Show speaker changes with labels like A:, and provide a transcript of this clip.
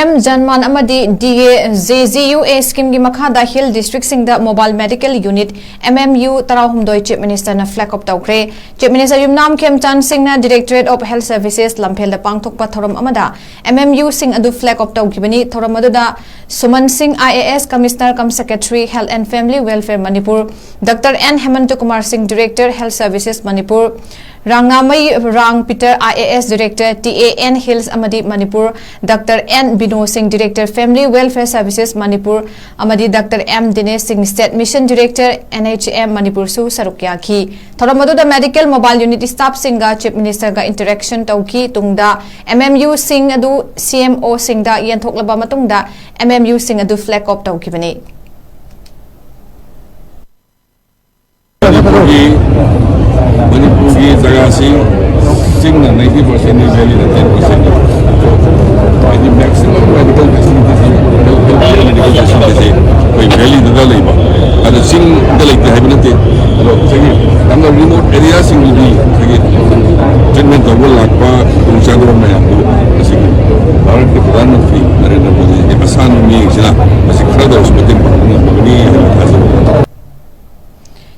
A: PM Janman Amadi Da Jgua scheme gi Makhada Hill District Singda Mobile Medical Unit MMU Tarahumdoi Chief Minister na flag up TOUKHRE Chief Minister Yumnam Khemchan Singna Directorate of Health Services Lamphel da pangthokpa thoram amada MMU Sing adu flag up tawkibani thoram aduda Suman Singh IAS Commissioner cum Secretary Health and Family Welfare Manipur Dr. N Hemant Kumar Singh Director Health Services Manipur Rangamai Rang Peter IAS Director TAN Hills Amadi Manipur Dr. N Bino Singh Director Family Welfare Services Manipur Amadi Dr. M Dinesh Singh State Mission Director NHM Manipur Su Sarukya Ki Thoramadu the Medical Mobile Unit Staff Singha Chief Minister ga interaction tauki tungda MMU Singh adu CMO Singda yanthok laba matungda MMU Singh adu flag up tauki bani
B: Manipur की जगह से सिंह 90% है valley 10% है ये maximum medical facilities medical facilities कोई valley दगा लेबा अगर सिंह दलेते है बनते लो सही हम रिमोट एरिया सिंह भी सही ट्रीटमेंट करबो लागबा उनसागरो में हम सही भारत के प्रधानमंत्री नरेंद्र मोदी के आसान में इतना बस खड़ा उसमें